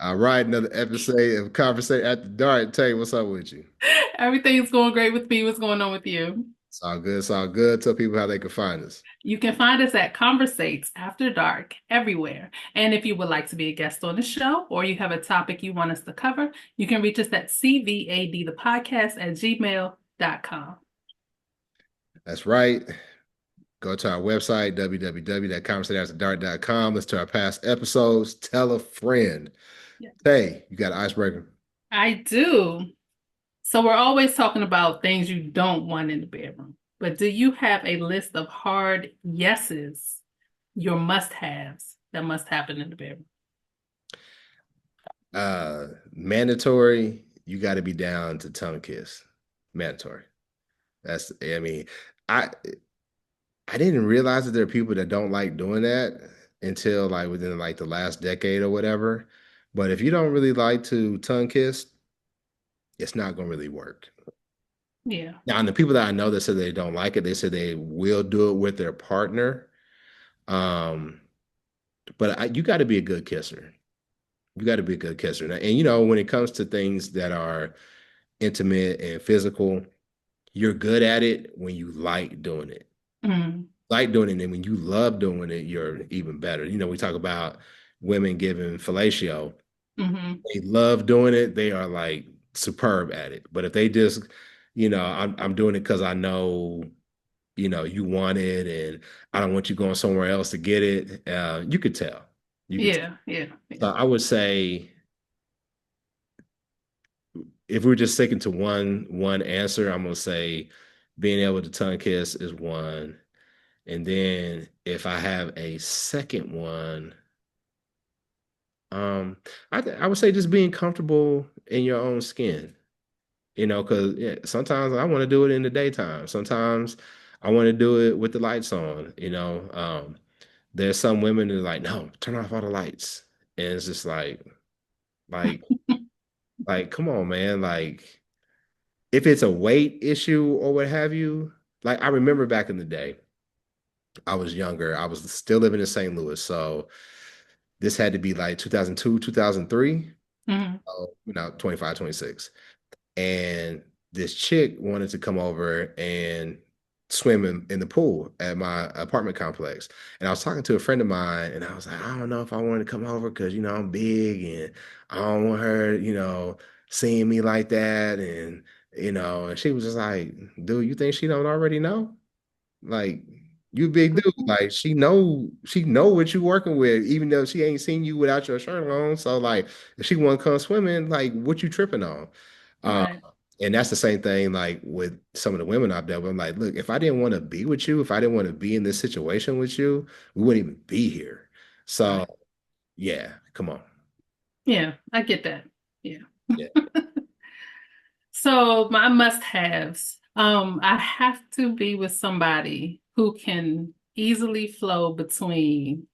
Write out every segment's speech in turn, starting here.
All right, another episode of Conversate After Dark. Tay, what's up with you? Everything's going great with me. What's going on with you? It's all good. It's all good. Tell people how they can find us. You can find us at Conversates After Dark everywhere. And if you would like to be a guest on the show or you have a topic you want us to cover, you can reach us at CVAD, the podcast at gmail.com. That's right. Go to our website, www.conversateafterdark.com. Listen to our past episodes. Tell a friend. Yeah. Hey, you got an icebreaker? I do. So we're always talking about things you don't want in the bedroom. But do you have a list of hard yeses, your must-haves that must happen in the bedroom? Mandatory. You got to be down to tongue kiss. Mandatory. I mean, I I didn't realize that there are people that don't like doing that until like within like the last decade or whatever. But if you don't really like to tongue kiss, it's not gonna really work. Yeah. Now, and the people that I know that said they don't like it, they said they will do it with their partner. Um, but you got to be a good kisser. You got to be a good kisser. And when it comes to things that are intimate and physical, you're good at it when you like doing it. Mm. Like doing it, and when you love doing it, you're even better. We talk about women giving fellatio. Hmm. They love doing it. They are like superb at it. But if they just, I'm doing it because I know, you want it, and I don't want you going somewhere else to get it. You could tell. You could. Yeah, yeah, So yeah. I would say if we're just sticking to one answer, I'm gonna say being able to tongue kiss is one. And then if I have a second one, um, I would say just being comfortable in your own skin. Because sometimes I want to do it in the daytime. Sometimes I want to do it with the lights on. There's some women that are like, no, turn off all the lights, and it's just like, come on, man. Like, if it's a weight issue or what have you, like I remember back in the day, I was younger. I was still living in St. Louis, so this had to be like 2002, 2003, Hmm. 25, 26. And this chick wanted to come over and swim in the pool at my apartment complex. And I was talking to a friend of mine, and I was like, I don't know if I wanted to come over because, I'm big and I don't want her, seeing me like that. And she was just like, dude, you think she don't already know? Like, you big dude. Like, she know what you working with, even though she ain't seen you without your shirt on. So like, if she want to come swimming, like, what you tripping on? Uh, Right, and that's the same thing like with some of the women out there. But I'm like, look, if I didn't want to be with you, if I didn't want to be in this situation with you, we wouldn't even be here. So right. yeah, come on. Yeah, I get that. Yeah. Yeah. So my must-haves, I have to be with somebody who can easily flow between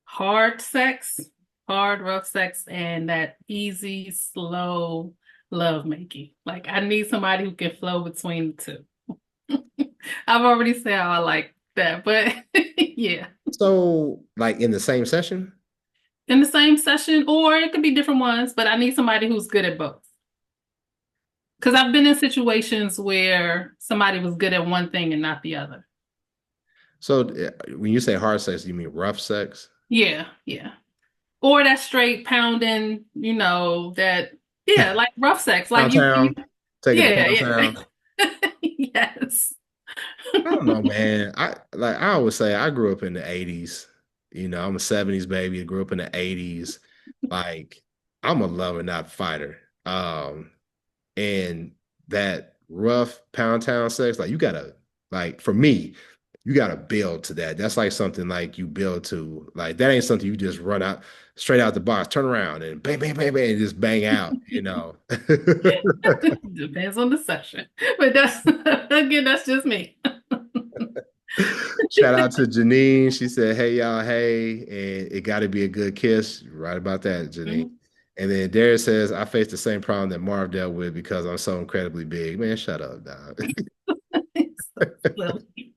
hard sex, hard, rough sex, and that easy, slow love making. Like I need somebody who can flow between the two. I've already said how I like that, but yeah. So like in the same session. In the same session, or it could be different ones, but I need somebody who's good at both. Because I've been in situations where somebody was good at one thing and not the other. So when you say hard sex, you mean rough sex? Yeah, yeah. Or that straight pounding, that, yeah, like rough sex. Like you Downtown, take it to yeah, downtown. yeah. Yes. I don't know, man. I always say I grew up in the 80s. I'm a 70s baby. I grew up in the 80s. Like, I'm a lover, not fighter. And that rough pound town sex, like you gotta, like for me, you gotta build to that. That's like something like you build to. Like that ain't something you just run out straight out the box, turn around and bang, bang, bang, bang, and just bang out. Depends on the session. But that's again, that's just me. Shout out to Janine. She said, "Hey y'all, hey," and it got to be a good kiss. Right about that, Janine. Mhm. And then Darius says, "I faced the same problem that Marv dealt with because I'm so incredibly big." Man, shut up, dog. So silly.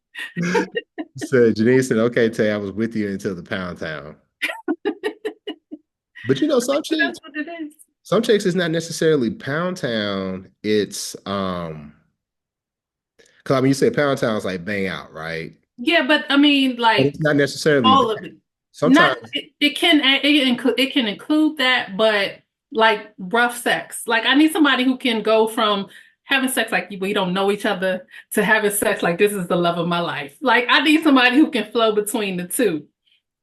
So Janine said, "Okay, Tay, I was with you until the pound town." But you know, some But that's chicks, what it is. some chicks is not necessarily pound town. It's because I mean you say pound town is like bang out, right? Yeah, but I mean, But like it's not necessarily all that. of it. Not Sometimes it can include that, but like rough sex. Like I need somebody who can go from having sex like we don't know each other to having sex like this is the love of my life. Like I need somebody who can flow between the two.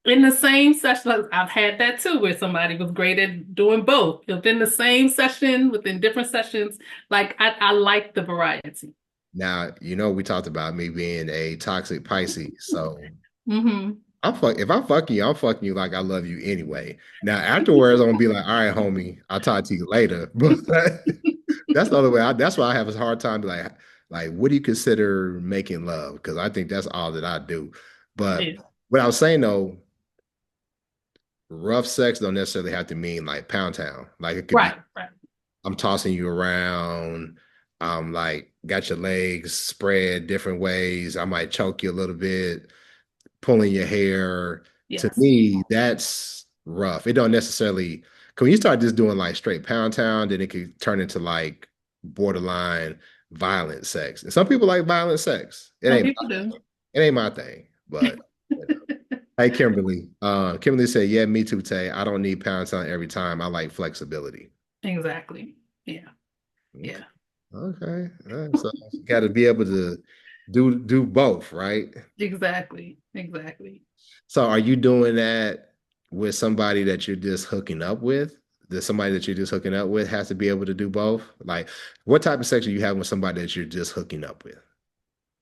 In the same session, like, I've had that too, where somebody was great at doing both within the same session, within different sessions. Like I like the variety. now, you know, we talked about me being a toxic Pisces. So Hmm. if I'm fucking you, I'm fucking you like I love you anyway. Now afterwards, I'm gonna be like, all right, homie, I'll talk to you later. But that's the other way. That's why I have a hard time like, what do you consider making love? Because I think that's all that I do. But Yeah. what I was saying though, rough sex don't necessarily have to mean like pound town. Like it could be Right, right. I'm tossing you around. I'm like got your legs spread different ways. I might choke you a little bit, pulling your hair. To Yes. me, that's rough. It don't necessarily, cause when you start just doing like straight pound town, then it could turn into like borderline violent sex. And some people like violent sex. Some people do. It ain't my thing. But you know. Hey Kimberly. Kimberly said, yeah, me too, Tay. I don't need pound town every time. I like flexibility. Exactly. Yeah. Okay. Yeah. Okay. So you got to be able to do both, right? Exactly. Exactly. So are you doing that with somebody that you're just hooking up with? That somebody that you're just hooking up with has to be able to do both? Like, what type of sex are you having with somebody that you're just hooking up with?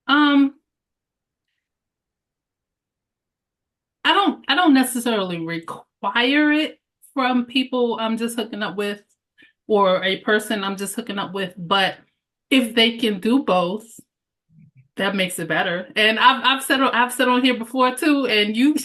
Um, I don't necessarily require it from people I'm just hooking up with or a person I'm just hooking up with, but if they can do both, that makes it better. And I've said on here before too, and you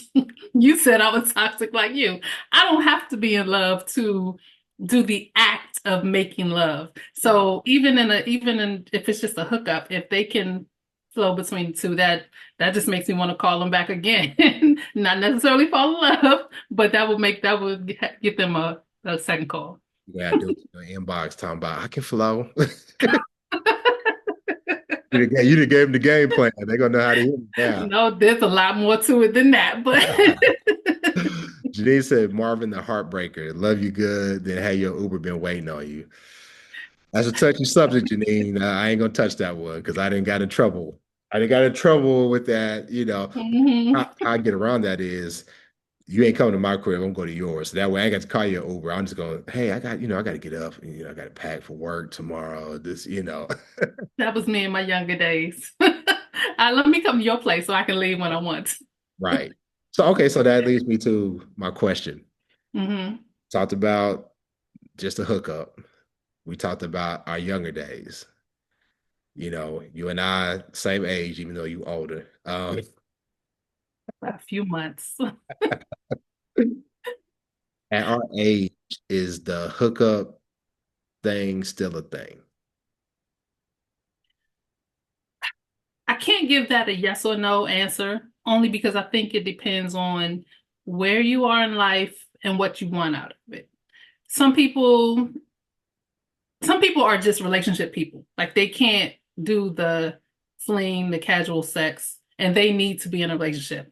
you said I was toxic like you. I don't have to be in love to do the act of making love. Wow. So even in if it's just a hookup, if they can flow between the two, that just makes me want to call them back again. Not necessarily fall in love, but that would get them a second call. Yeah, do your inbox talking about I can flow. You done gave them the game plan. They're gonna know how to hit it now. No, there's a lot more to it than that, but Janine said, Marvin the Heartbreaker, love you good, then had your Uber been waiting on you. That's a touchy subject, Janine. I ain't gonna touch that one because I didn't got in trouble. I didn't got in trouble with that. You know, Mhm. how I get around that is you ain't coming to my crib, I'm going to yours. So that way I ain't got to call you an Uber. I'm just going, hey, I got to get up. I got to pack for work tomorrow. This. That was me in my younger days. Let me come to your place so I can leave when I want. Right. So, okay, so that leads me to my question. Hmm. Talked about just a hookup. We talked about our younger days. You and I, same age, even though you older. A few months. At our age, is the hookup thing still a thing? I can't give that a yes or no answer, only because I think it depends on where you are in life and what you want out of it. Some people, some people are just relationship people. Like they can't do the fling, the casual sex, and they need to be in a relationship.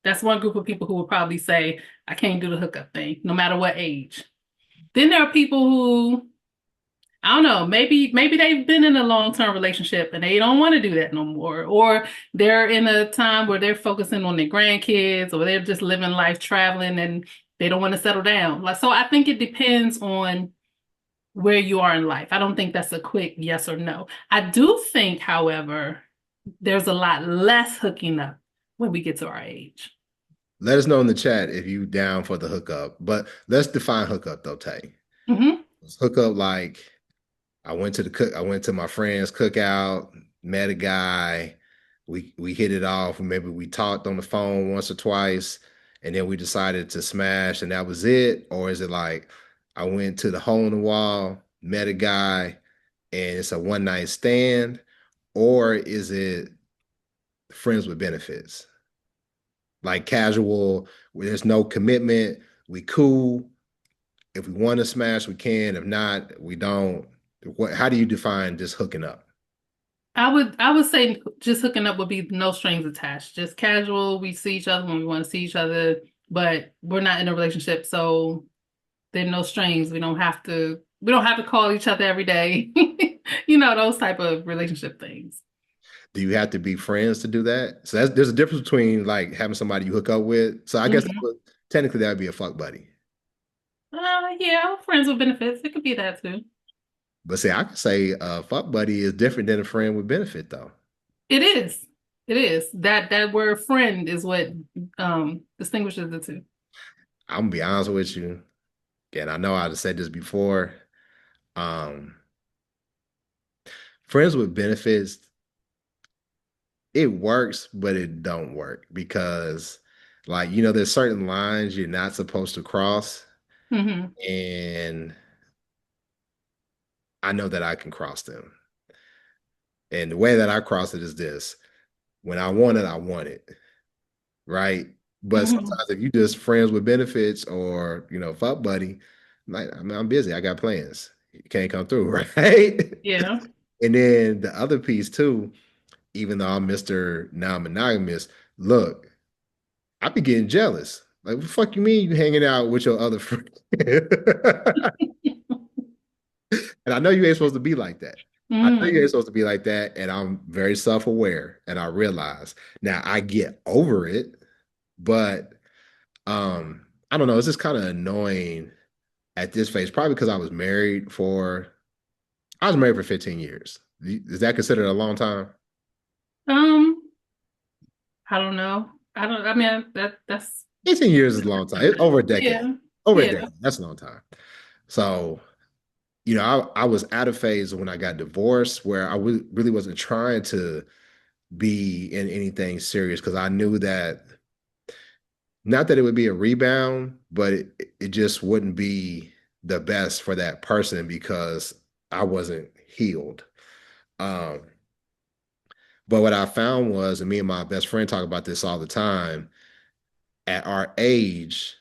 That's one group of people who will probably say, I can't do the hookup thing, no matter what age. Then there are people who, I don't know, maybe they've been in a long-term relationship and they don't want to do that no more. Or they're in a time where they're focusing on their grandkids or they're just living life traveling and they don't want to settle down. Like so I think it depends on where you are in life. I don't think that's a quick yes or no. I do think, however, there's a lot less hooking up when we get to our age. Let us know in the chat if you down for the hookup. But let's define hookup though, Tay. Hmm. Hookup like I went to my friend's cookout, met a guy, we hit it off, maybe we talked on the phone once or twice, and then we decided to smash and that was it? Or is it like I went to the hole in the wall, met a guy, and it's a one night stand? Or is it friends with benefits? Like casual, where there's no commitment, we cool, if we want to smash, we can. If not, we don't. How do you define just hooking up? I would say just hooking up would be no strings attached. Just casual. We see each other when we want to see each other, but we're not in a relationship, so there's no strings. We don't have to call each other every day. Those type of relationship things. Do you have to be friends to do that? So there's a difference between like having somebody you hook up with. So I guess Hmm. technically that would be a fuck buddy. Yeah, friends with benefits. It could be that too. But see, I could say fuck buddy is different than a friend with benefit though. It is. It is. That word friend is what distinguishes the two. I'm gonna be honest with you, and I know I've said this before. Um, Friends with benefits, it works, but it don't work because like, there's certain lines you're not supposed to cross, Hmm. and I know that I can cross them. And the way that I cross it is this. When I want it, I want it, right? But Hmm. sometimes if you just friends with benefits or, fuck buddy, like I mean, I'm busy. I got plans. You can't come through, right? Yeah. And then the other piece too, even though I'm Mr. non-monogamous, look, I be getting jealous. Like, what the fuck you mean you hanging out with your other friend? And I know you ain't supposed to be like that. I know you Hmm. ain't supposed to be like that. And I'm very self-aware. And I realize now I get over it, but I don't know, it's just kind of annoying at this phase, probably because I was married for 15 years. Is that considered a long time? Um, I don't know. I mean that's 18 years is a long time. It's over a decade. yeah. Over a Yeah. decade. That's a long time. So, I was out of phase when I got divorced, where really wasn't trying to be in anything serious because I knew that not that it would be a rebound, but it just wouldn't be the best for that person because I wasn't healed. Um, but what I found was, and me and my best friend talk about this all the time, at our age,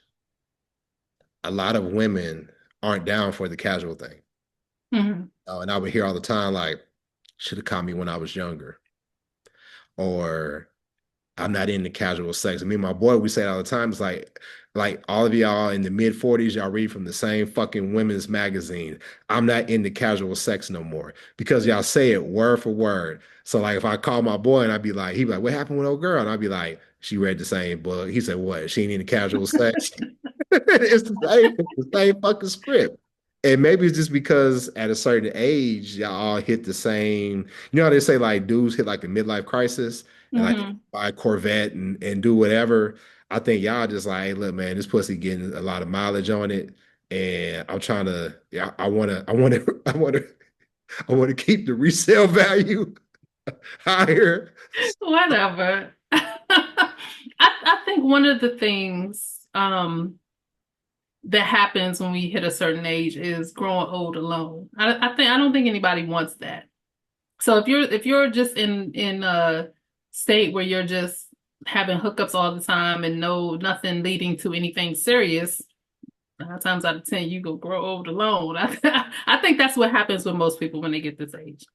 a lot of women aren't down for the casual thing. Hmm. And I would hear all the time, like, should have caught me when I was younger, or I'm not into casual sex. Me and my boy, we say it all the time. It's like all of y'all in the mid 40s, y'all read from the same fucking women's magazine. I'm not into casual sex no more because y'all say it word for word. So like if I call my boy and I'd be like, he'd be like, what happened with old girl? And I'd be like, she read the same book. He said, what? She ain't into casual sex. It's the same fucking script. And maybe it's just because at a certain age, y'all all hit the same. You know how they say like dudes hit like a midlife crisis and like Hmm. buy a Corvette and do whatever. I think y'all just like, hey, look, man, this pussy getting a lot of mileage on it, and I'm trying to, yeah, I want to keep the resale value higher. Whatever. I think one of the things that happens when we hit a certain age is growing old alone. I don't think anybody wants that. So if you're just in a state where you're just having hookups all the time and nothing leading to anything serious, 9 times out of 10 you go grow old alone. I think that's what happens with most people when they get this age.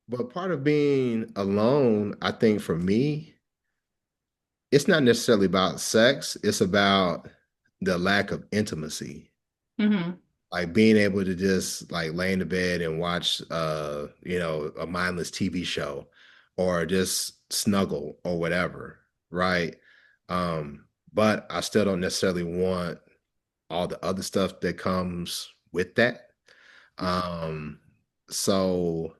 But part of being alone, I think for me, it's not necessarily about sex, it's about the lack of intimacy. Hmm. Like being able to just like lay in the bed and watch a mindless TV show or just snuggle or whatever, right? But I still don't necessarily want all the other stuff that comes with that. Um, so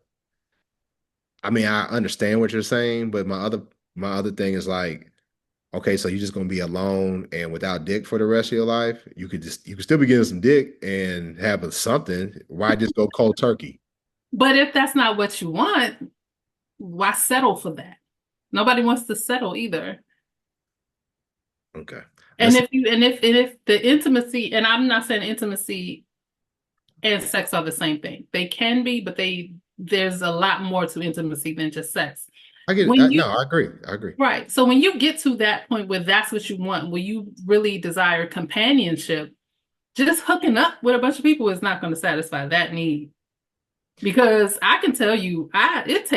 I mean I understand what you're saying, but my other thing is like, okay, so you're just gonna be alone and without dick for the rest of your life? You could still be getting some dick and have something. Why just go cold turkey? But if that's not what you want, why settle for that? Nobody wants to settle either. Okay. And That's if the intimacy, and I'm not saying intimacy and sex are the same thing. They can be, but there's a lot more to intimacy than just sex. I get it. When No, you I agree. I agree. Right. So when you get to that point where that's what you want, where you really desire companionship, just hooking up with a bunch of people is not going to satisfy that need. Because I can tell you, it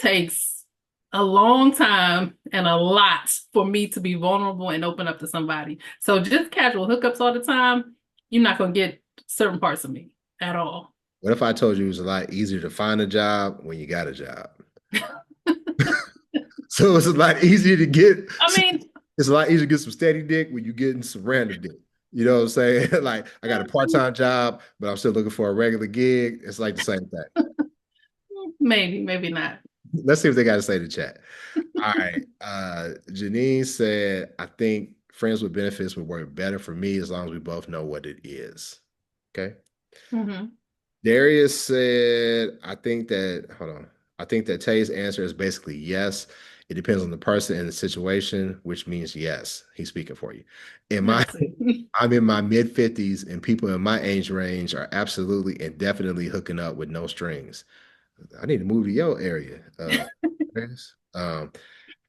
takes a long time and a lot for me to be vulnerable and open up to somebody. So just casual hookups all the time, you're not going to get certain parts of me at all. What if I told you it was a lot easier to find a job when you got a job? So it's a lot easier to get. I mean, It's a lot easier to get some steady dick when you're getting some random dick. You know what I'm saying? Like I got a part-time job, but I'm still looking for a regular gig. It's like the same thing. maybe, maybe not. Let's see what they got to say to chat. All right. Janine said, I think friends with benefits would work better for me as long as we both know what it is. Okay. Hmm. Darius said, I think that, hold on. I think that Tay's answer is basically yes. It depends on the person and the situation, which means yes. He's speaking for you. In I my, see. I'm in my mid 50s, and people in my age range are absolutely and definitely hooking up with no strings. I need to move to your area. Chris.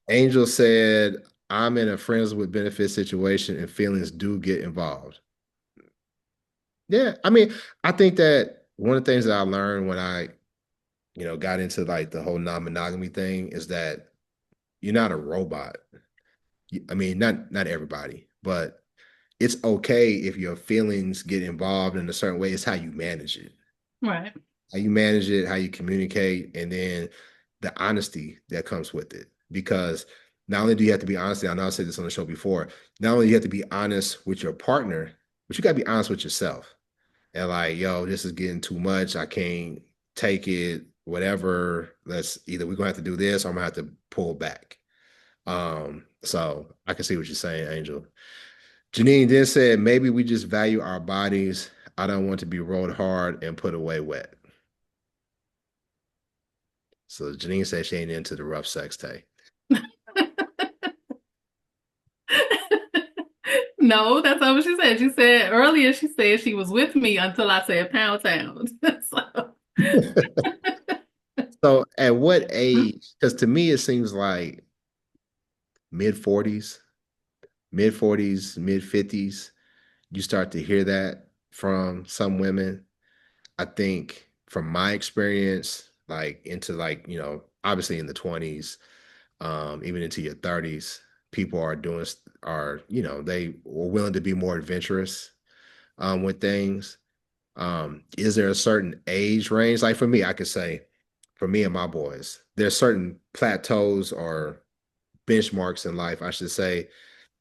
Angel said, I'm in a friends with benefits situation and feelings do get involved. Yeah, I mean, I think that one of the things that I learned when I, got into like the whole non-monogamy thing is that you're not a robot. I mean, not everybody, but it's okay if your feelings get involved in a certain way. It's how you manage it. Right. How you manage it, how you communicate, and then the honesty that comes with it. Because not only do you have to be honest, I know I said this on the show before, not only do you have to be honest with your partner, but you got to be honest with yourself. And like, yo, this is getting too much. I can't take it, whatever. Let's either we're gonna have to do this or I'm gonna have to pull back. So I can see what you're saying, Angel. Janine then said, maybe we just value our bodies. I don't want to be rolled hard and put away wet. So Janine said she ain't into the rough sex Tay. No, that's not what she said. She said earlier, she said she was with me until I said pound town. So, So at what age? Because to me, it seems like mid 40s, mid 40s, mid 50s, you start to hear that from some women. I think from my experience, like into like, obviously in the 20s, even into your 30s, people they are willing to be more adventurous with things. Is there a certain age range? Like for me, I could say for me and my boys, there's certain plateaus or benchmarks in life, I should say,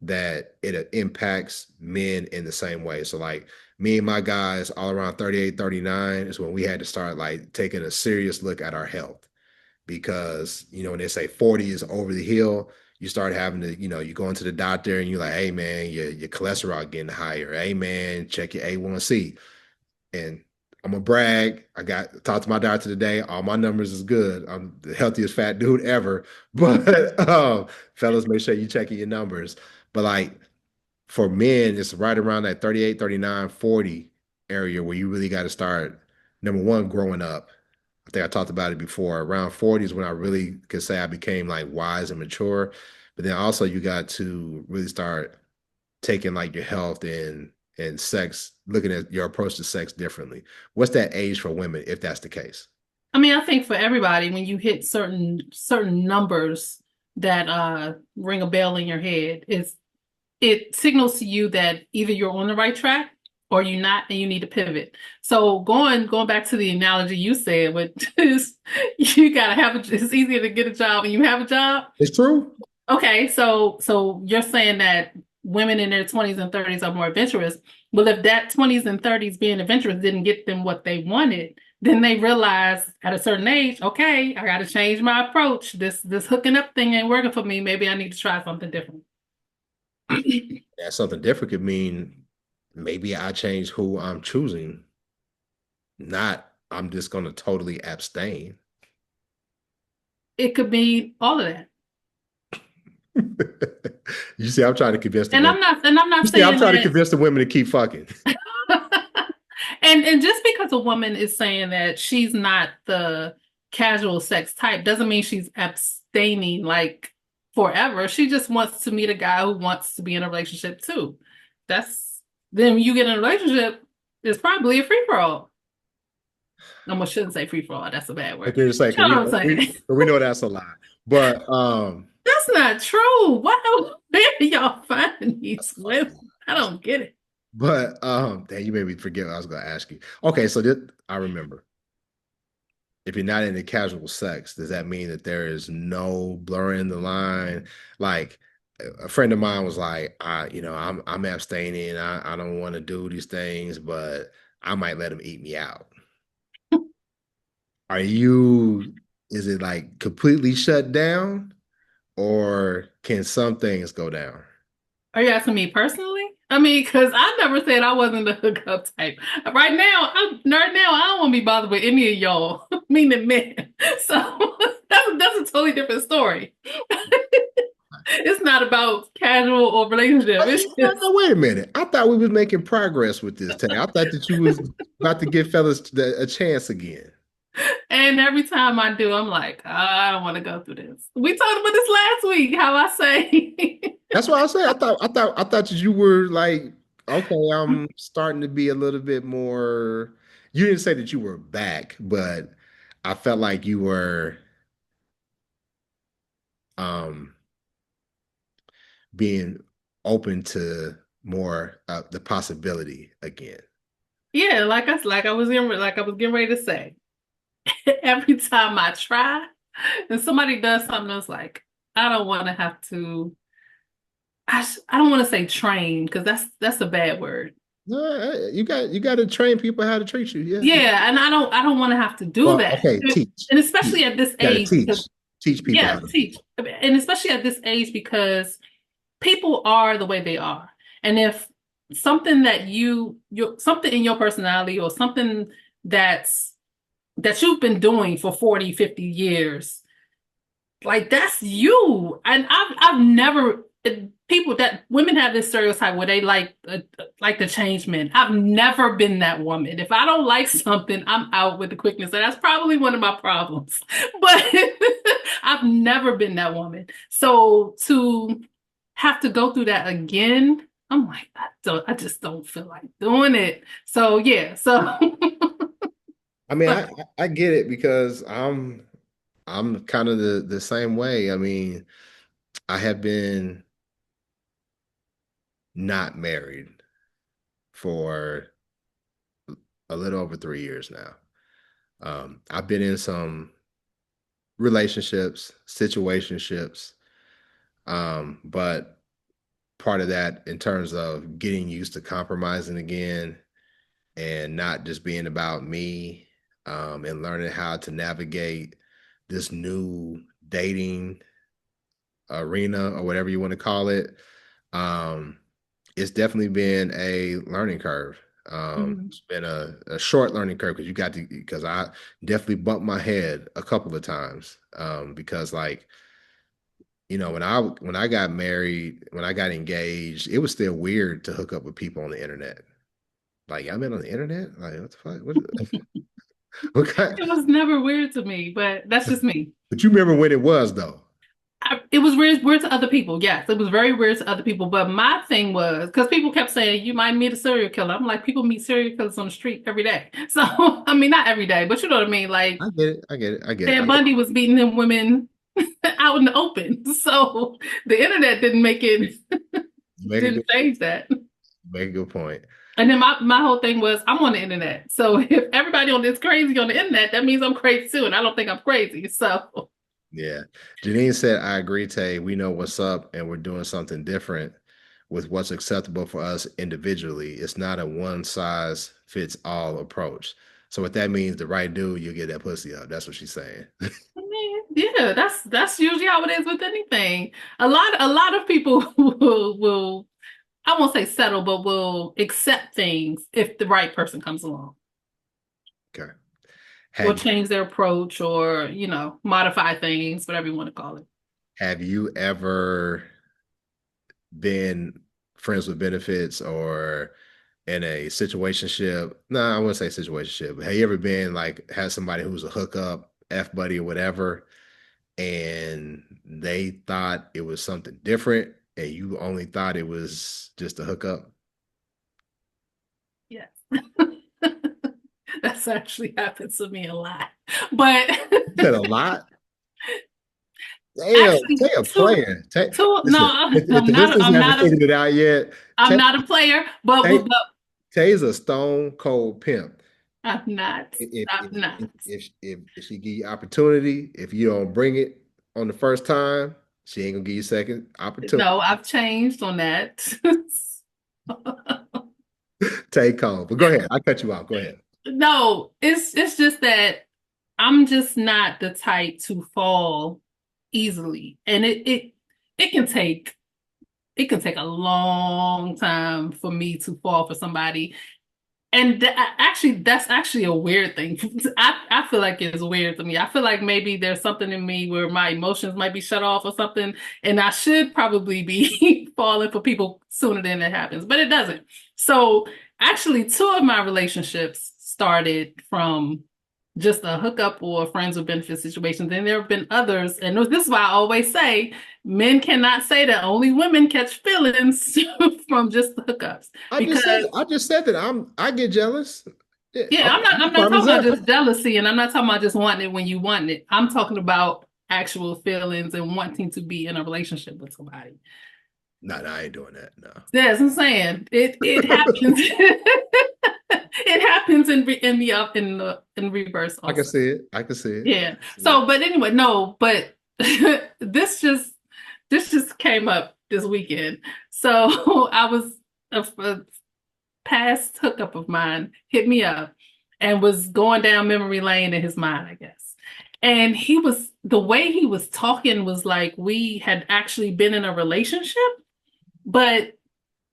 that it impacts men in the same way. So like me and my guys all around 38, 39 is when we had to start like taking a serious look at our health because, when they say 40 is over the hill, you start having to, you go into the doctor and you're like, hey man, your cholesterol getting higher. Hey man, check your A1C. And I'm gonna brag. I got talked to my doctor today. All my numbers is good. I'm the healthiest fat dude ever. But fellas, make sure you checking your numbers. But like for men, it's right around that 38, 39, 40 area where you really got to start, number one, growing up. I think I talked about it before. Around 40 is when I really could say I became like wise and mature. But then also you got to really start taking like your health and sex, looking at your approach to sex differently. What's that age for women if that's the case? I mean, I think for everybody, when you hit certain numbers that ring a bell in your head, it signals to you that either you're on the right track or you're not, and you need to pivot. So going back to the analogy you said, which is you gotta have it's easier to get a job when you have a job. It's true. Okay, so you're saying that women in their 20s and 30s are more adventurous. Well, if that 20s and 30s being adventurous didn't get them what they wanted, then they realize at a certain age, okay, I got to change my approach. This hooking up thing ain't working for me. Maybe I need to try something different. That something different could mean maybe I change who I'm choosing, not I'm just going to totally abstain. It could be all of that. You see, I'm trying to convince the And women. I'm not You see, I'm saying trying to that convince the women to keep fucking. and just because a woman is saying that she's not the casual sex type doesn't mean she's abstaining like forever. She just wants to meet a guy who wants to be in a relationship too. That's then when you get in a relationship, it's probably a free for all. I shouldn't say free for all. That's a bad I word. can say, But you know what I'm saying? we know that's a lie. But That's not true. Where do y'all find these that's a fucking women? lie. I don't get it. But dang, you made me forget what I was gonna ask you. Okay, so this, I remember. If you're not into casual sex, does that mean that there is no blurring the line? Like a friend of mine was like, I'm abstaining. I don't want to do these things, but I might let him eat me out. Are you, is it like completely shut down or can some things go down? Are you asking me personally? I mean, because I never said I wasn't the hookup type. Right now, I don't want to be bothered with any of y'all, meaning men. So that's a totally different story. It's not about casual or relationship. It's just, No, wait a minute. I thought we was making progress with this thing. I thought that you was about to give fellas a chance again. and every time I do, I'm like, I don't want to go through this. We talked about this last week, how I say, That's what I say. I thought that you were like, okay, I'm starting to be a little bit more. You didn't say that you were back, but I felt like you were um being open to more the possibility again. yeah, like I was getting ready to say. Every time I try, and somebody does something that's like, I don't want to have to. I don't want to say train because that's a bad word. No, you got to train people how to treat you. Yeah. Yeah, and I don't want to have to do Well, that. okay, teach. And Teach. especially at this You got to age, because teach people how yeah, to do teach. And especially at this age because people are the way they are. And if something in your personality or something that's that you've been doing for 40, 50 years, like that's you. And I've never people that women have this stereotype where they like to change men. I've never been that woman. If I don't like something, I'm out with the quickness. And that's probably one of my problems. But I've never been that woman. So to have to go through that again, I'm like, I just don't feel like doing it. So yeah, so I mean, but I get it because I'm kind of the same way. I mean, I have been not married for a little over 3 years now. I've been in some relationships, situationships, but part of that in terms of getting used to compromising again and not just being about me, and learning how to navigate this new dating arena or whatever you want to call it. Um, it's definitely been a learning curve. Mhm. It's been a short learning curve because I definitely bumped my head a couple of times. Because like, when I got married, when I got engaged, it was still weird to hook up with people on the internet. Like, I met on the internet? Like, what the fuck? What kind? it was never weird to me, but that's just me. But you remember when it was though. It was weird to other people. Yes, it was very weird to other people. But my thing was because people kept saying you might meet a serial killer. I'm like, people meet serial killers on the street every day. So I mean, not every day, but you know what I mean. Like I get it. I get it. I get it. Ted Bundy was beating them women out in the open. So the internet You make a didn't good change that. make a good point. And then my whole thing was I'm on the internet. So if everybody on this crazy on the internet, that means I'm crazy too. And I don't think I'm crazy. So Yeah. Janine said, I agree, Tay. We know what's up and we're doing something different with what's acceptable for us individually. It's not a one size fits all approach. So what that means, the right dude, you get that pussy up. That's what she's saying. I mean, yeah, that's usually how it is with anything. A lot of people will I won't say settle, but will accept things if the right person comes along. Okay. Will Have you change their approach or, modify things, whatever you want to call it. have you ever been friends with benefits or in a situationship? No, I wouldn't say situationship, but have you ever been like had somebody who's a hookup, F buddy or whatever, and they thought it was something different and you only thought it was just a hookup? That's actually happened to me a lot. But You said a lot. Damn, actually, Tay a player. Tay, no, listen, if I'm the not. listeners haven't figured it out yet, I'm not a player, Tay, but Tay's a stone cold pimp. I'm not. If I'm if not. if she give you opportunity, if you don't bring it on the first time, she ain't gonna give you second opportunity. No, I've changed on that. Tay cold. But go ahead. I cut you off. Go ahead. No, it's just that I'm just not the type to fall easily. And it can take a long time for me to fall for somebody. And that's actually a weird thing. I feel like it's weird to me. I feel like maybe there's something in me where my emotions might be shut off or something, and I should probably be falling for people sooner than it happens, but it doesn't. So actually, two of my relationships started from just a hookup or friends with benefit situations. And there have been others, and this is why I always say men cannot say that only women catch feelings from just the hookups because I just said that I get jealous. Yeah, yeah, okay, I'm not prime talking about example. just jealousy, and I'm not talking about just wanting it when you want it. I'm talking about actual feelings and wanting to be in a relationship with somebody. No, no, I ain't doing that. No. Yes, I'm saying it happens. It happens in the up in reverse I can also. see it. I can see it. I Yeah. can see it. So, but anyway, no, but this just came up this weekend. So I was a past hookup of mine hit me up and was going down memory lane in his mind, I guess. And the way he was talking was like we had actually been in a relationship, but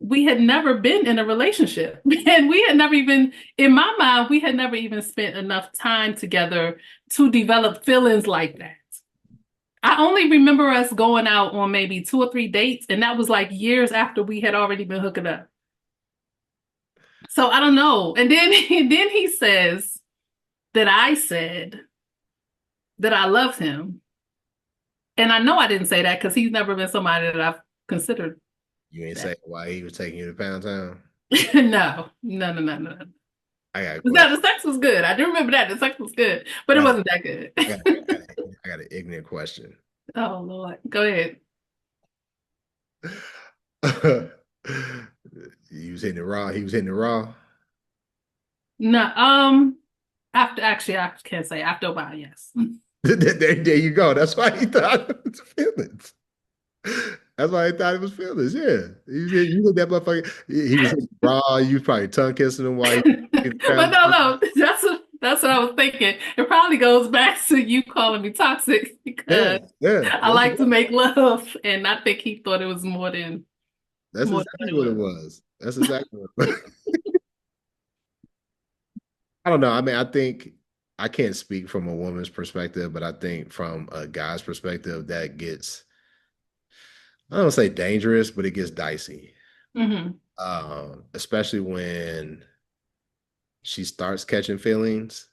we had never been in a relationship. And we had never even, in my mind, we had never even spent enough time together to develop feelings like that. I only remember us going out on maybe 2 or 3 dates, and that was like years after we had already been hooking up. So I don't know. And then then he says that I said that I loved him. And I know I didn't say that because he's never been somebody that I've considered You ain't that. saying why he was taking you to Pound Town? No, no, no, no, no. I got a No, question. the sex was good. I do remember that. The sex was good, but I it got, wasn't that good. I got, I got an ignorant question. Oh Lord. Go ahead. He was hitting it raw. He was hitting it raw. No, after actually I can't say after a while, yes. There you go. That's why he thought it was feelings. That's why he thought it was feelings. Yeah, you hit that motherfucker. He was hitting raw. You was probably tongue kissing him while he But no, no, that's what I was thinking. It probably goes back to you calling me toxic Yeah, because yeah. I like to make love, and I think he thought it was That's more than what exactly it what it was. was. That's exactly what it was. I don't know. I mean, I think I can't speak from a woman's perspective, but I think from a guy's perspective, that gets, I don't say dangerous, but it gets dicey. Hmm. Especially when she starts catching feelings.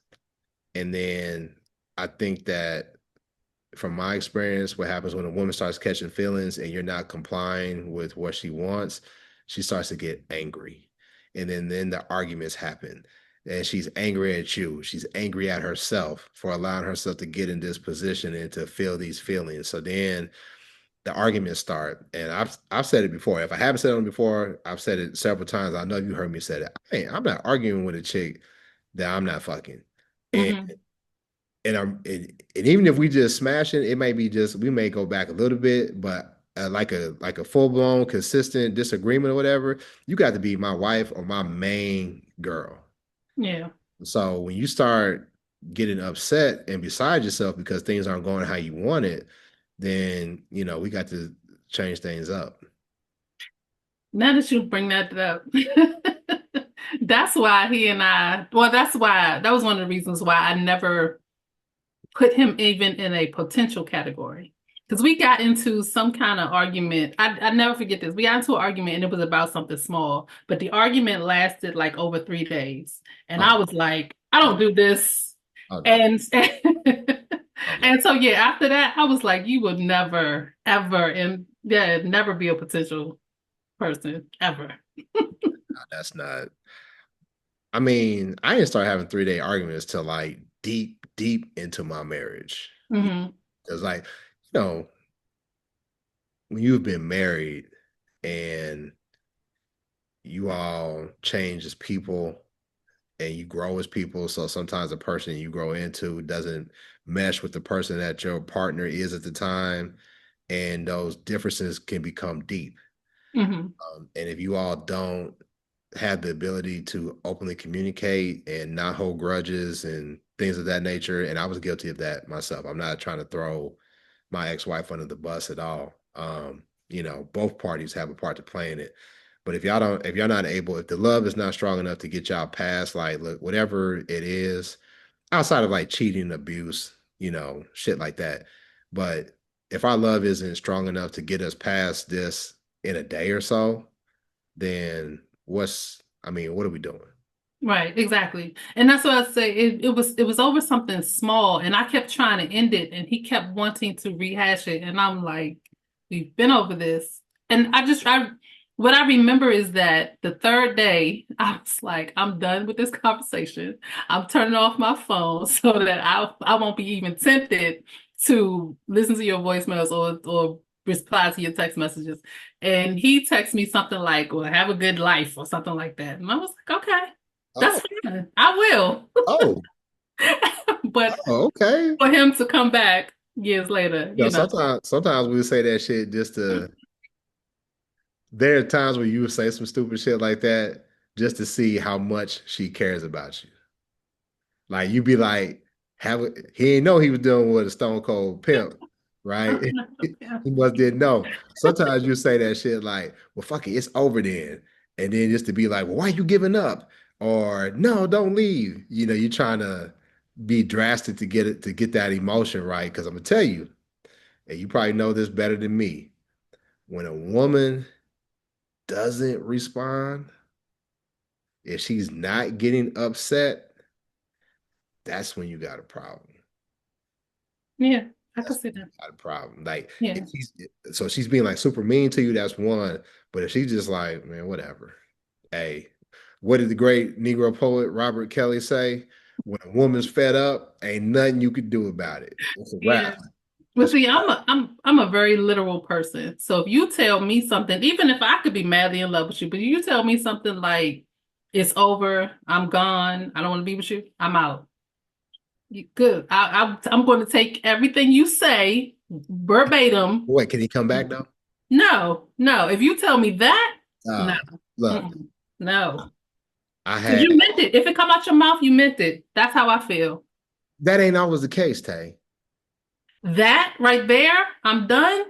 And then I think that from my experience, what happens when a woman starts catching feelings and you're not complying with what she wants, she starts to get angry. And then the arguments happen. And she's angry at you. She's angry at herself for allowing herself to get in this position and to feel these feelings. So then the arguments start. And I've said it before. If I haven't said it before, I've said it several times. I know you heard me say it. Hey, I'm not arguing with a chick that I'm not fucking. And Hmm. and even if we just smash it, it may be just we may go back a little bit, but like a full blown consistent disagreement or whatever, you got to be my wife or my main girl. Yeah. So when you start getting upset and beside yourself because things aren't going how you want it, then we got to change things up. Now that you bring that up, that's why well, that was one of the reasons why I never put him even in a potential category. Because we got into some kind of argument. I never forget this. We got into an argument and it was about something small, but the argument lasted like over 3 days. And Oh, I was like, I oh, don't do this. oh no, And oh no, and so yeah, after that, I was like, you would never, ever, and yeah, never be a potential person ever. that's not. I mean, I didn't start having 3 day arguments till like deep, deep into my marriage. Hmm. Because, like, you know, when you've been married and you all change as people and you grow as people, so sometimes the person you grow into doesn't mesh with the person that your partner is at the time, and those differences can become deep. Hmm. And if you all don't have the ability to openly communicate and not hold grudges and things of that nature, and I was guilty of that myself. I'm not trying to throw my ex-wife under the bus at all. Both parties have a part to play in it. But if y'all not able, if the love is not strong enough to get y'all past, like, look, whatever it is, outside of like cheating, abuse, shit like that. But if our love isn't strong enough to get us past this in a day or so, then what are we doing? Right, exactly. And that's what I say. It was over something small, and I kept trying to end it, and he kept wanting to rehash it. And I'm like, we've been over this. And I what I remember is that the third day, I was like, I'm done with this conversation. I'm turning off my phone so that I won't be even tempted to listen to your voicemails or reply to your text messages. And he texted me something like, well, have a good life or something like that. And I was like, okay. Oh, That's fine. I will. oh, But oh, okay. for him to come back years later, Sometimes we say that shit just to. There are times where you would say some stupid shit like that just to see how much she cares about you. Like you'd be like, he didn't know he was dealing with a stone cold pimp, right? yeah, He must didn't know. Sometimes you say that shit like, well, fuck it, it's over then. And then just to be like, well, why you giving up? Or no, don't leave. You're trying to be drastic to get that emotion right. Cause I'm gonna tell you, and you probably know this better than me. When a woman doesn't respond, if she's not getting upset, that's when you got a problem. yeah, I can That's see that. not a problem. Like if Yeah, she's being like super mean to you, that's one. But if she's just like, man, whatever. Hey, what did the great Negro poet Robert Kelly say? When a woman's fed up, ain't nothing you could do about it. It's a yeah. wrap. But It's a see, wrap. I'm a very literal person. So if you tell me something, even if I could be madly in love with you, but you tell me something like it's over, I'm gone, I don't want to be with you, I'm out. Good. I'm going to take everything you say verbatim. Wait, can he come back though? No, no. If you tell me that, no, Uh, Look, mm-mm, no. I Because had you meant it. If it come out your mouth, you meant it. That's how I feel. that ain't always the case, Tay. That right there, I'm done.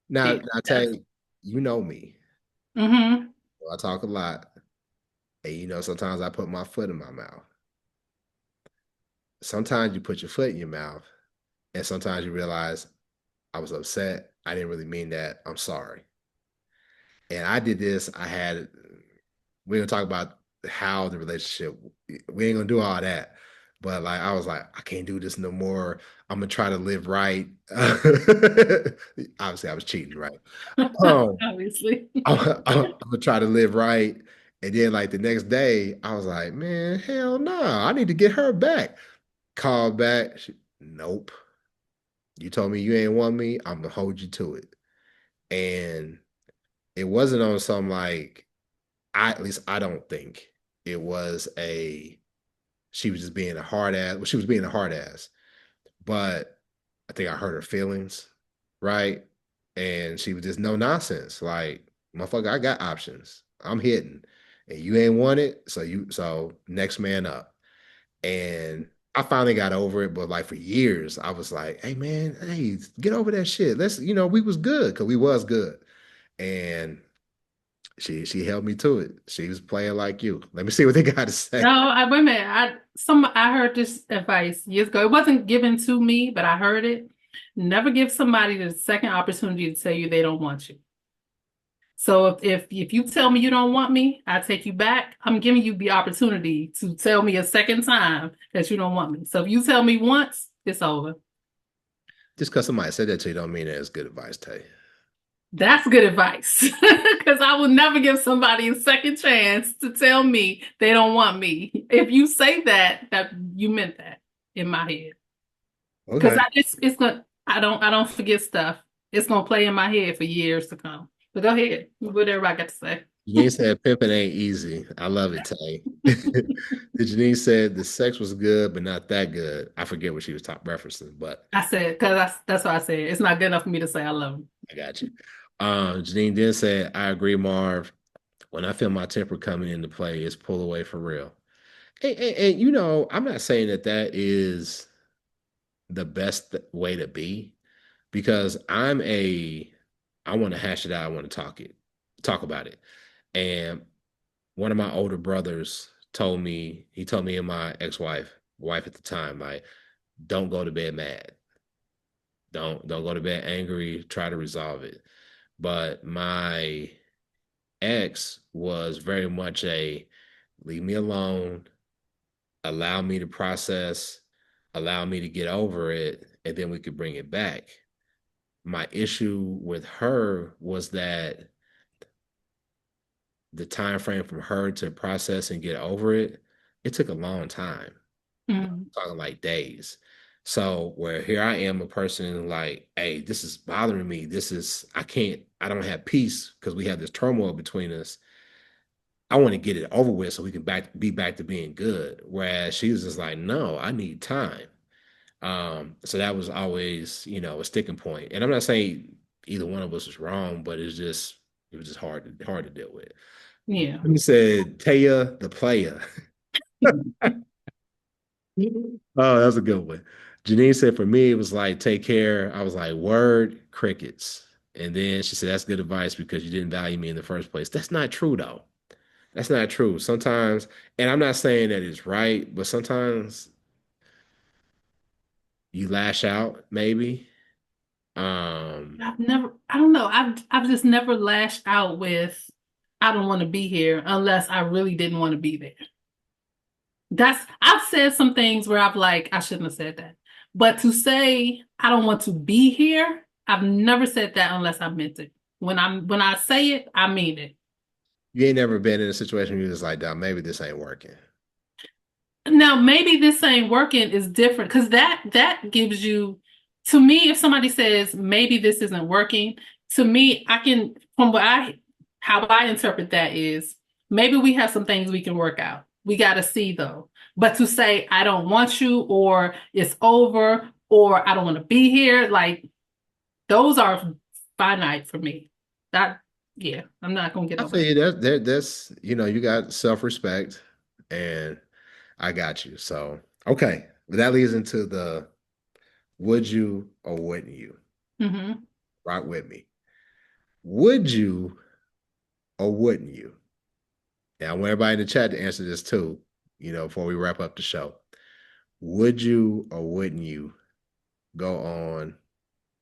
Now, Yeah, now, that's Tay, you know me. mm-hmm. I talk a lot, and sometimes I put my foot in my mouth. Sometimes you put your foot in your mouth, and sometimes you realize I was upset. I didn't really mean that. I'm sorry. And I did this. We're gonna talk about how the relationship, we ain't gonna do all that. But like, I was like, I can't do this no more. I'm gonna try to live right. Obviously, I was cheating, right? Um, Obviously. I'm gonna try to live right. And then, like, the next day, I was like, man, hell no, I need to get her back. Called back. Nope. You told me you ain't want me. I'm gonna hold you to it. And it wasn't on some like at least I don't think it was she was just being a hard ass. Well, she was being a hard ass, but I think I hurt her feelings, right? And she was just no nonsense. Like, motherfucker, I got options. I'm hitting. And you ain't want it. So next man up. And I finally got over it, but like for years, I was like, hey man, hey, get over that shit. We was good because we was good. And she held me to it. She was playing like you. Let me see what they got to No, say. wait a minute. I heard this advice years ago. It wasn't given to me, but I heard it. Never give somebody the second opportunity to tell you they don't want you. So if you tell me you don't want me, I take you back. I'm giving you the opportunity to tell me a second time that you don't want me. So if you tell me once, it's over. Just because somebody said that to you don't mean that it's good advice, Tay. That's good advice. Because I will never give somebody a second chance to tell me they don't want me. If you say that, that you meant that in my head. Because Okay. it's gonna I don't forget stuff. It's gonna play in my head for years to come. But go ahead. Whatever I got to say. Janine said pimping ain't easy. I love it, Tay. Janine said the sex was good, but not that good. I forget what she was top referencing, but I said, because that's what I said. It's not good enough for me to say I love him. I got you. Janine then said, I agree, Marv. When I feel my temper coming into play, it's pull away for real. And, you know, I'm not saying that that is the best way to be because I want to hash it out. I want to talk about it. And one of my older brothers he told me and my wife at the time, like, don't go to bed mad. Don't go to bed angry. Try to resolve it. But my ex was very much a leave me alone, allow me to process, allow me to get over it, and then we could bring it back. My issue with her was that the time frame from her to process and get over it, it took a long time. Mm. Talking like days. So where here I am, a person like, hey, this is bothering me. I don't have peace because we have this turmoil between us. I want to get it over with so we can be back to being good. Whereas she was just like, no, I need time. So that was always, you know, a sticking point. And I'm not saying either one of us was wrong, but it was just hard to deal with. Yeah. He said, Taya the player. Oh, that was a good one. Janine said, for me, it was like, take care. I was like, word, crickets. And then she said, that's good advice because you didn't value me in the first place. That's not true, though. That's not true. Sometimes, and I'm not saying that it's right, but sometimes you lash out, maybe. Um, I don't know. I've just never lashed out with, I don't want to be here unless I really didn't want to be there. I've said some things where I've like, I shouldn't have said that. But to say I don't want to be here, I've never said that unless I meant it. When I say it, I mean it. you ain't never been in a situation where you're just like, damn, maybe this ain't working. Now, maybe this ain't working is different because that gives you, to me, if somebody says maybe this isn't working, to me, I can from what I how I interpret that is maybe we have some things we can work out. We got to see though. But to say I don't want you or it's over or I don't want to be here, like those are finite for me. That yeah, I'm not gonna get I over feel that. you. That's, you know, you got self-respect and I got you. So, okay. That leads into the would you or wouldn't you? Hmm. Rock with me. Would you or wouldn't you? Now, I want everybody in the chat to answer this too, you know, before we wrap up the show. Would you or wouldn't you go on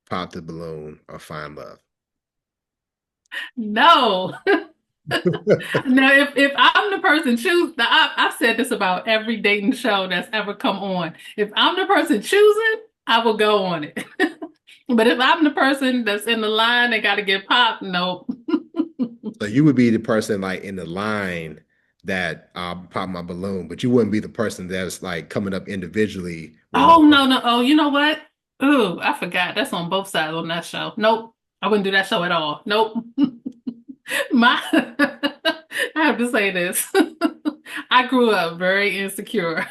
Pop the Balloon or Find Love? No. Now, if I'm the person I've said this about every dating show that's ever come on. If I'm the person choosing, I will go on it. But if I'm the person that's in the line and got to get popped, nope. So you would be the person like in the line that pop my balloon, but you wouldn't be the person that's like coming up individually with no Oh one. no, no. Oh, you know what? Ooh, I forgot. That's on both sides on that show. Nope. I wouldn't do that show at all. Nope. My I have to say this. I grew up very insecure.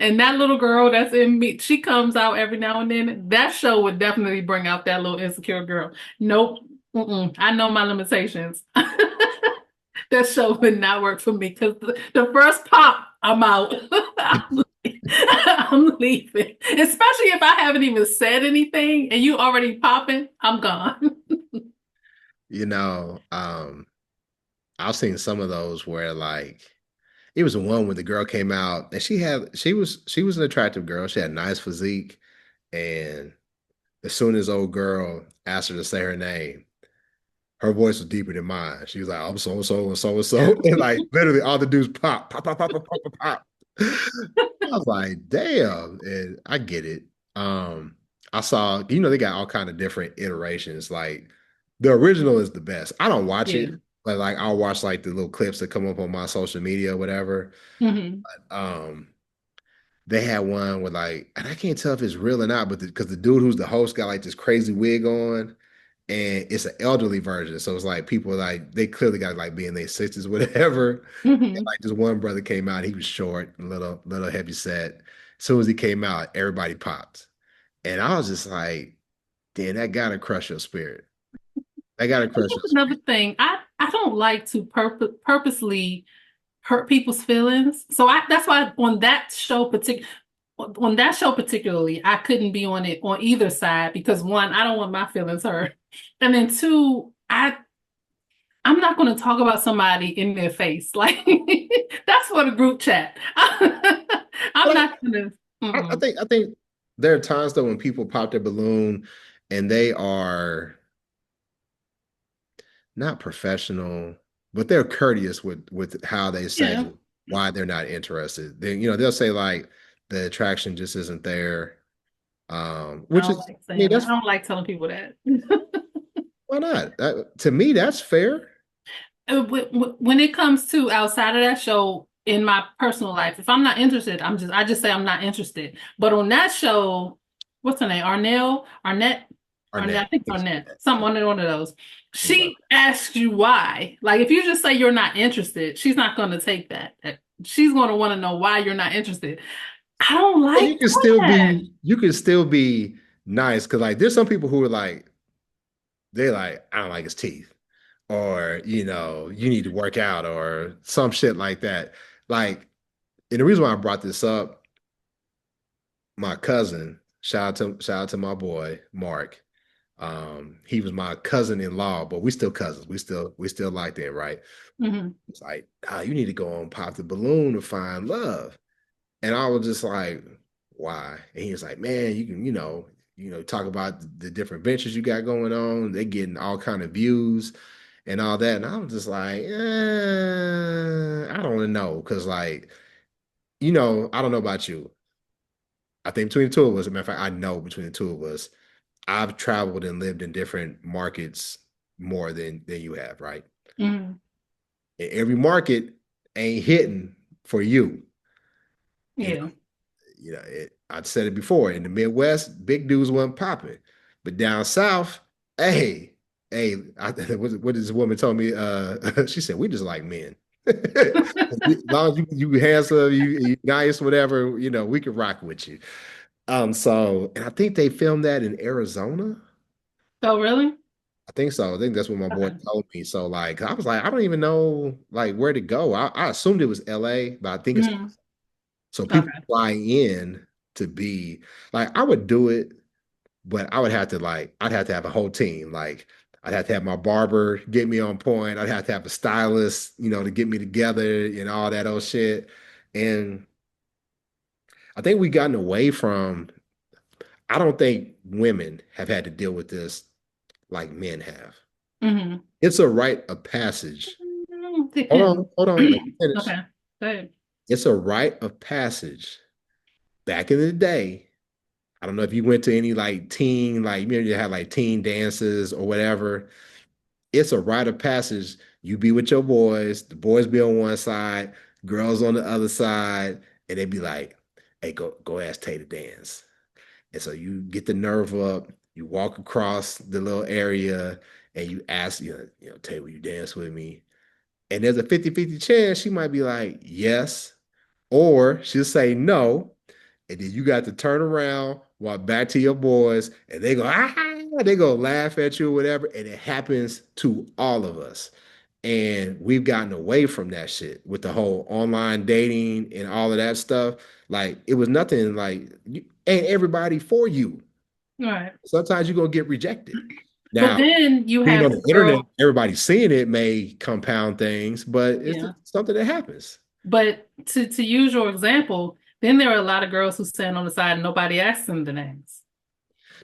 And that little girl that's in me, she comes out every now and then. That show would definitely bring out that little insecure girl. Nope. Mm-mm. I know my limitations. That show would not work for me because the first pop, I'm out. I'm leaving. Especially if I haven't even said anything and you already popping, I'm gone. You know, I've seen some of those where like it was the one when the girl came out and she was an attractive girl. She had a nice physique, and as soon as old girl asked her to say her name, her voice was deeper than mine. She was like, I'm so and so and so and so. And like literally all the dudes pop, pop, pop, pop, pop, pop, pop. I was like, damn. And I get it. I saw, you know, they got all kind of different iterations. Like The original is the best. I don't watch it, Yeah. but like I'll watch like the little clips that come up on my social media or whatever. Hmm. Um, they had one with like, and I can't tell if it's real or not, but because the dude who's the host got like this crazy wig on, and it's an elderly version, so it's like people like they clearly got like be in their sixties, whatever. And Hmm. like this one brother came out, he was short, little heavy set. As soon as he came out, everybody popped, and I was just like, damn, that gotta crush your spirit. That gotta crush your That's spirit. another thing. I don't like to purposely hurt people's feelings. So that's why on that show particularly, I couldn't be on it on either side because one, I don't want my feelings hurt. And then two, I'm not going to talk about somebody in their face. Like that's for the group chat. I'm But not going to. I think there are times though when people pop their balloon and they are not professional, but they're courteous with how they say Yeah, why they're not interested. They'll say like the attraction just isn't there. I Which don't is, like I mean, saying that. I that's don't like telling people that. why not? To me, that's fair. When it comes to outside of that show in my personal life, if I'm not interested, I just say I'm not interested. But on that show, what's her name? Arnett, I Arnett. think it's Arnett, some one of those. Yeah. She asks you why. Like if you just say you're not interested, she's not going to take that. She's going to want to know why you're not interested. I don't But like doing that. you can still be nice because like there's some people who are like they like I don't like his teeth or you need to work out or some shit like that. Like, and the reason why I brought this up, my cousin, shout out to my boy Mark. He was my cousin-in-law, but we still cousins. We still like that, right? Hmm. It's like, you need to go on pop the balloon to find love. And I was just like, why? And he was like, man, you can, talk about the different ventures you got going on. They're getting all kind of views and all that. And I was just like, I don't know. Cause like, I don't know about you. I think between the two of us, as a matter of fact, I know between the two of us, I've traveled and lived in different markets more than you have, right? Hmm. And every market ain't hitting for you. You Yeah. I said it before. In the Midwest, big dudes wasn't popping, but down south, hey, hey, what this woman told me? She said we just like men. As long as you handsome, you nice, whatever, we can rock with you. And I think they filmed that in Arizona. So really? I think so. I think that's what my boy Okay. told me. So like, I was like, I don't even know like where to go. I assumed it was LA, but I think it's Hmm. so people Okay. fly in to be like, I would do it, but I'd have to have a whole team. Like, I'd have to have my barber get me on point. I'd have to have a stylist, to get me together and all that old shit. And I think we gotten away from, I don't think women have had to deal with this like men have. Hmm. It's a rite of passage. Depends. Hold on. Let me finish. Okay. Good. It's a rite of passage. Back in the day, I don't know if you went to any like teen, like maybe you had like teen dances or whatever. It's a rite of passage. You be with your boys, the boys be on one side, girls on the other side, and they be like, hey, go ask Tay to dance. And so you get the nerve up, you walk across the little area, and you ask, Tay, will you dance with me? And there's a 50-50 chance she might be like, yes, or she'll say no. And then you got to turn around, walk back to your boys, and they go laugh at you or whatever. And it happens to all of us. And we've gotten away from that shit with the whole online dating and all of that stuff. Like it was nothing like ain't everybody for you. All right. Sometimes you're gonna get rejected. But Now, then you being have on the the internet, girl, everybody seeing it may compound things, but it's yeah. just something that happens. But to use your example, then there are a lot of girls who stand on the side and nobody asks them to dance.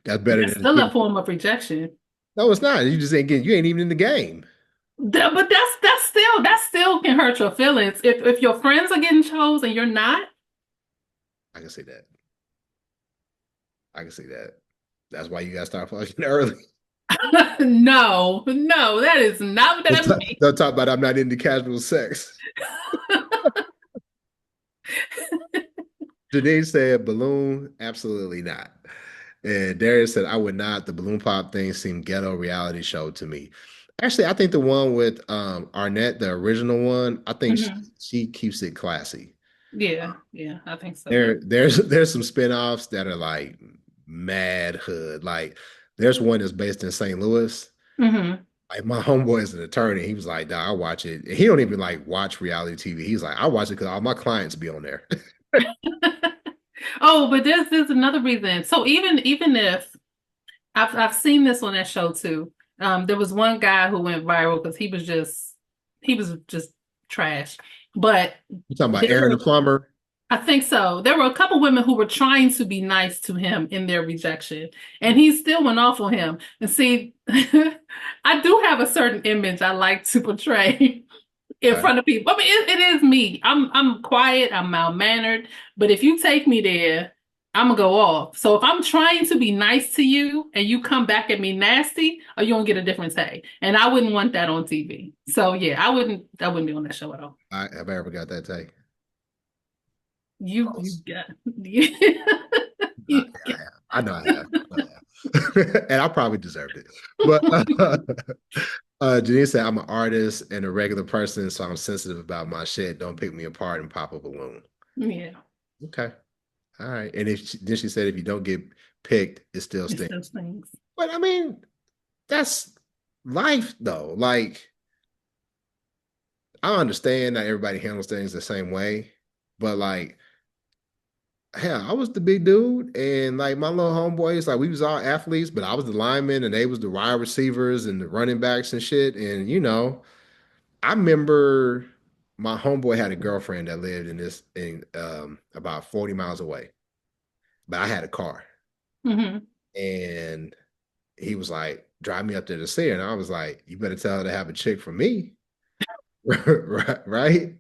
That's better That's than still a getting. form of rejection. No, it's not. You just ain't getting. You ain't even in the game. But that still can hurt your feelings. If your friends are getting chose and you're not, I can see that. I can see that. That's why you gotta start fucking early. No, no, that is not what that means. Don't talk about I'm not into casual sex. Janine said balloon, absolutely not. And Darius said, I would not. The balloon pop thing seemed ghetto reality show to me. Actually, I think the one with Arnett, the original one, I think Mhm. she keeps it classy. Yeah, yeah, I think so. There's some spinoffs that are like mad hood. Like there's one that's based in St. Louis. Hmm. Like my homeboy is an attorney. He was like, "Nah, I watch it." And he don't even like watch reality TV. He's like, "I watch it because all my clients be on there." Oh, but there's another reason. So even if I've seen this on that show too. There was one guy who went viral because he was just trash. But You talking about there Aaron the were plumber? I think so. There were a couple women who were trying to be nice to him in their rejection, and he still went off on him. And see, I do have a certain image I like to portray in Okay. front of people. I mean, it is me. I'm quiet. I'm mild mannered. But if you take me there, I'm gonna go off. So if I'm trying to be nice to you and you come back at me nasty, or you don't get a different take. And I wouldn't want that on TV. So yeah, I wouldn't be on that show at all. Have I ever got that take? You Close. got I, you got. I know I have. I know I have. And I probably deserved it. But Janine said, I'm an artist and a regular person, so I'm sensitive about my shit. Don't pick me apart and pop a balloon. Yeah, Okay. All right. And then she said, if you don't get picked, it still it's stings. those things. But I mean, that's life though. Like, I understand that everybody handles things the same way, but like, hell, I was the big dude, and like my little homeboys, like we was all athletes, but I was the lineman, and they was the wide receivers and the running backs and shit. And I remember my homeboy had a girlfriend that lived in this in about 40 miles away, but I had a car, Hmm. and he was like, "Drive me up there to see her," and I was like, "You better tell her to have a chick for me." Right, right.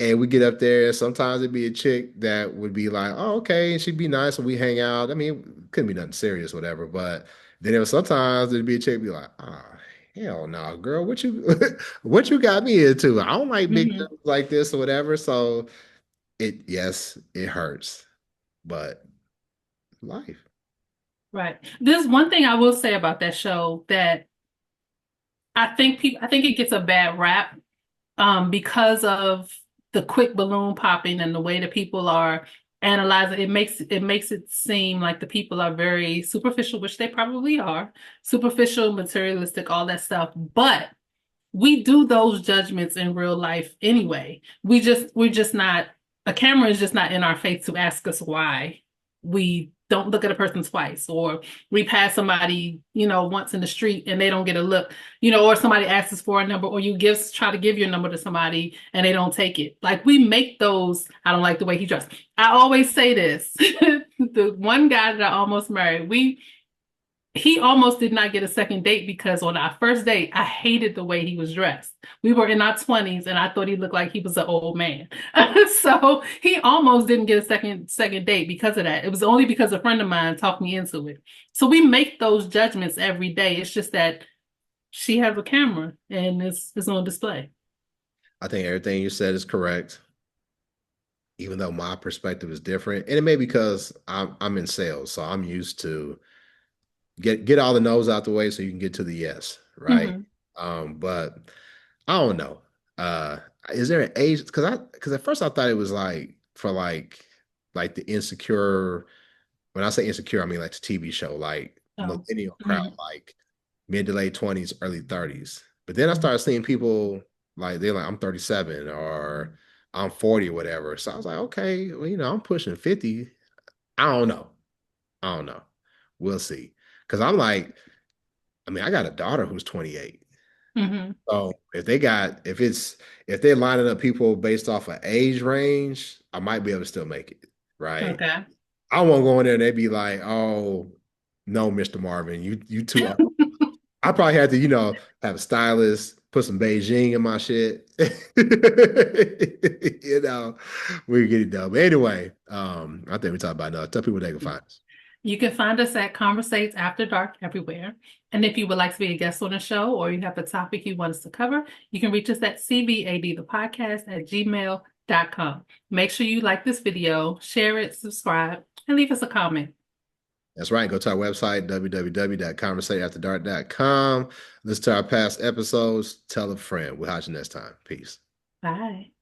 And we get up there, and sometimes it'd be a chick that would be like, "Oh, okay," and she'd be nice, and we hang out. I mean, it couldn't be nothing serious, whatever. But then there was sometimes there'd be a chick be like, "Ah, hell no, girl, what you what you got me into? I don't like big Hmm. dudes like this or whatever." So yes, it hurts, but life. Right. There's one thing I will say about that show that I think it gets a bad rap because of the quick balloon popping and the way that people are analyzing. It makes it seem like the people are very superficial, which they probably are, superficial, materialistic, all that stuff. But we do those judgments in real life anyway. We're just not, a camera is just not in our face to ask us why we don't look at a person twice, or we pass somebody, once in the street and they don't get a look, or somebody asks us for a number, or you try to give your number to somebody and they don't take it. Like we make those, I don't like the way he dressed. I always say this. The one guy that I almost married, he almost did not get a second date because on our first date, I hated the way he was dressed. We were in our 20s and I thought he looked like he was an old man. So he almost didn't get a second date because of that. It was only because a friend of mine talked me into it. So we make those judgments every day. It's just that she has a camera and it's on display. I think everything you said is correct, even though my perspective is different, and it may be because I'm in sales, so I'm used to get all the no's out the way so you can get to the yes, right? Hmm. But I don't know. Uh, is there an age? Because at first I thought it was like for like the insecure. When I say insecure, I mean like the TV show, like Oh. millennial crowd, Hmm. like mid to late 20s, early 30s. But then I started seeing people like they're like I'm 37 or I'm 40 or whatever. So I was like, okay, well, I'm pushing 50. I don't know. I don't know. We'll see. Because I'm like, I mean, I got a daughter who's 28. Hmm. So if they're lining up people based off of age range, I might be able to still make it, right? Okay. I won't go in there and they'd be like, "Oh, no, Mr. Marvin, you too old." I probably had to, have a stylist, put some Beijing in my shit. you know, we get it done. But anyway, I think we talked about enough. Tell people they can find us. You can find us at ConVersate After Dark everywhere. And if you would like to be a guest on the show or you have a topic you want us to cover, you can reach us at CVAD, the podcast at gmail.com. Make sure you like this video, share it, subscribe, and leave us a comment. That's right. Go to our website, www.conversateafterdark.com. Listen to our past episodes. Tell a friend. We'll catch you next time. Peace. Bye.